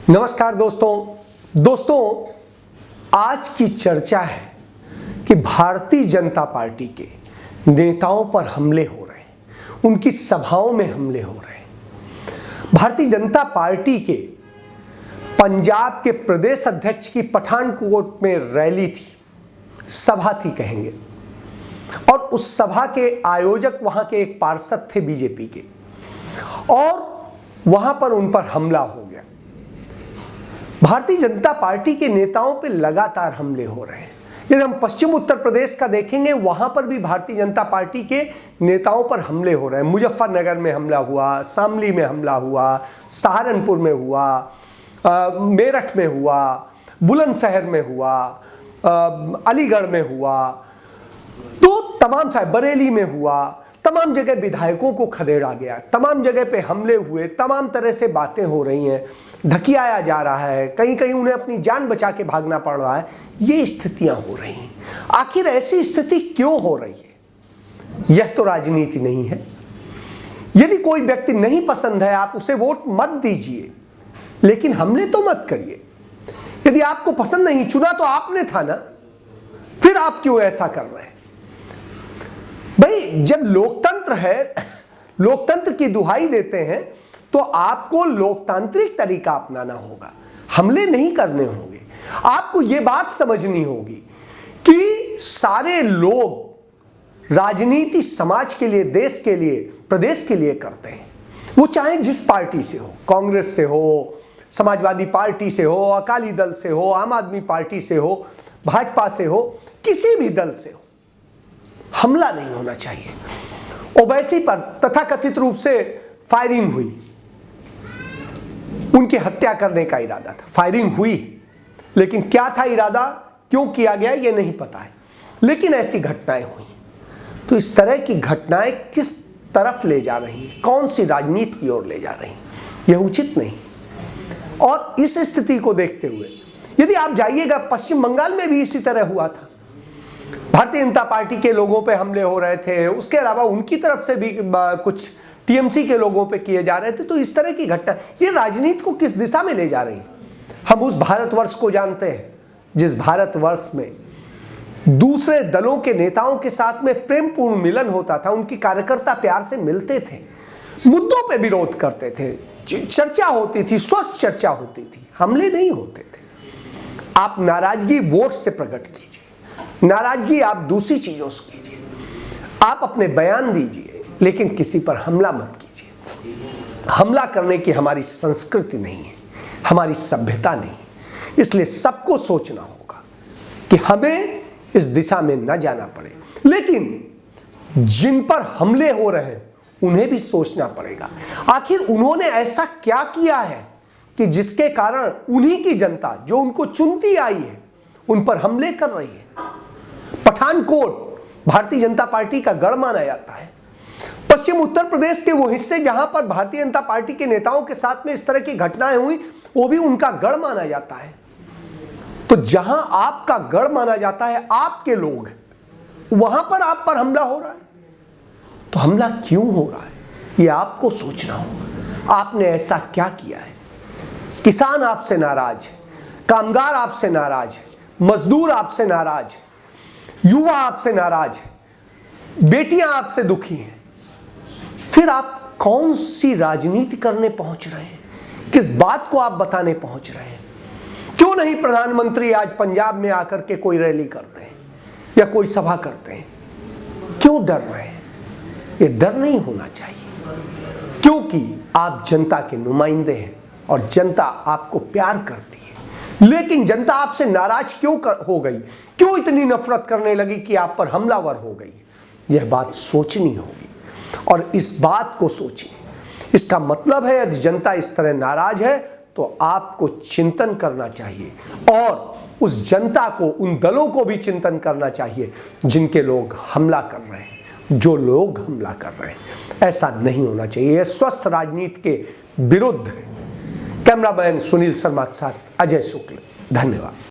नमस्कार दोस्तों, आज की चर्चा है कि भारतीय जनता पार्टी के नेताओं पर हमले हो रहे हैं, उनकी सभाओं में हमले हो रहे हैं। भारतीय जनता पार्टी के पंजाब के प्रदेश अध्यक्ष की पठानकोट में रैली थी, सभा थी कहेंगे, और उस सभा के आयोजक वहां के एक पार्षद थे बीजेपी के, और वहां पर उन पर हमला हो गया। भारतीय जनता पार्टी के नेताओं पे लगातार हमले हो रहे हैं। यदि हम पश्चिम उत्तर प्रदेश का देखेंगे, वहां पर भी भारतीय जनता पार्टी के नेताओं पर हमले हो रहे हैं। मुजफ्फरनगर में हमला हुआ, शामली में हमला हुआ, सहारनपुर में हुआ, मेरठ में हुआ, बुलंदशहर में हुआ, अलीगढ़ में हुआ, तो तमाम बरेली में हुआ, तमाम जगह विधायकों को खदेड़ा गया, तमाम जगह पे हमले हुए, तमाम तरह से बातें हो रही हैं, धकियाया जा रहा है, कहीं कहीं उन्हें अपनी जान बचा के भागना पड़ रहा है। ये स्थितियां हो रही हैं। आखिर ऐसी स्थिति क्यों हो रही है? यह तो राजनीति नहीं है। यदि कोई व्यक्ति नहीं पसंद है, आप उसे वोट मत दीजिए, लेकिन हमले तो मत करिए। यदि आपको पसंद नहीं, चुना तो आपने था ना, फिर आप क्यों ऐसा कर रहे हैं? भाई, जब लोकतंत्र है, लोकतंत्र की दुहाई देते हैं, तो आपको लोकतांत्रिक तरीका अपनाना होगा, हमले नहीं करने होंगे। आपको यह बात समझनी होगी कि सारे लोग राजनीति समाज के लिए, देश के लिए, प्रदेश के लिए करते हैं। वो चाहे जिस पार्टी से हो, कांग्रेस से हो, समाजवादी पार्टी से हो, अकाली दल से हो, आम आदमी पार्टी से हो, भाजपा से हो, किसी भी दल से हो, हमला नहीं होना चाहिए। ओवैसी पर तथाकथित रूप से फायरिंग हुई, उनकी हत्या करने का इरादा था, फायरिंग हुई, लेकिन क्या था इरादा, क्यों किया गया, यह नहीं पता है, लेकिन ऐसी घटनाएं हुई। तो इस तरह की घटनाएं किस तरफ ले जा रही हैं, कौन सी राजनीति की ओर ले जा रही हैं, यह उचित नहीं। और इस स्थिति को देखते हुए यदि आप जाइएगा, पश्चिम बंगाल में भी इसी तरह हुआ था। भारतीय जनता पार्टी के लोगों पे हमले हो रहे थे, उसके अलावा उनकी तरफ से भी कुछ टीएमसी के लोगों पे किए जा रहे थे। तो इस तरह की घटना, ये राजनीति को किस दिशा में ले जा रही है? हम उस भारतवर्ष को जानते हैं जिस भारतवर्ष में दूसरे दलों के नेताओं के साथ में प्रेमपूर्ण मिलन होता था, उनकी कार्यकर्ता प्यार से मिलते थे, मुद्दों पे विरोध करते थे, चर्चा होती थी, स्वस्थ चर्चा होती थी, हमले नहीं होते थे। आप नाराजगी वोट से प्रकट कीजिए, नाराजगी आप दूसरी चीजों से कीजिए, आप अपने बयान दीजिए, लेकिन किसी पर हमला मत कीजिए। हमला करने की हमारी संस्कृति नहीं है, हमारी सभ्यता नहीं है। इसलिए सबको सोचना होगा कि हमें इस दिशा में न जाना पड़े, लेकिन जिन पर हमले हो रहे हैं उन्हें भी सोचना पड़ेगा। आखिर उन्होंने ऐसा क्या किया है कि जिसके कारण उन्हीं की जनता जो उनको चुनती आई है उन पर हमले कर रही है। पठानकोट भारतीय जनता पार्टी का गढ़ माना जाता है। पश्चिम उत्तर प्रदेश के वो हिस्से जहां पर भारतीय जनता पार्टी के नेताओं के साथ में इस तरह की घटनाएं हुई, वो भी उनका गढ़ माना जाता है। तो जहां आपका गढ़ माना जाता है, आपके लोग, वहां पर आप पर हमला हो रहा है, तो हमला क्यों हो रहा है, ये आपको सोचना होगा। आपने ऐसा क्या किया है? किसान आपसे नाराज है, कामगार आपसे नाराज है, मजदूर आपसे नाराज है, युवा आपसे नाराज है, बेटियां आपसे दुखी हैं। फिर आप कौन सी राजनीति करने पहुंच रहे हैं? किस बात को आप बताने पहुंच रहे हैं? क्यों नहीं प्रधानमंत्री आज पंजाब में आकर के कोई रैली करते हैं या कोई सभा करते हैं? क्यों डर रहे हैं? ये डर नहीं होना चाहिए, क्योंकि आप जनता के नुमाइंदे हैं और जनता आपको प्यार करती है। लेकिन जनता आपसे नाराज क्यों हो गई, क्यों इतनी नफरत करने लगी कि आप पर हमलावर हो गई? यह बात सोचनी होगी और इस बात को सोचिए। इसका मतलब है यदि जनता इस तरह नाराज है तो आपको चिंतन करना चाहिए, और उस जनता को, उन दलों को भी चिंतन करना चाहिए जिनके लोग हमला कर रहे हैं, जो लोग हमला कर रहे हैं। ऐसा नहीं होना चाहिए। यह स्वस्थ राजनीति के विरुद्ध है। कैमरामैन सुनील शर्मा के साथ अजय शुक्ल, धन्यवाद।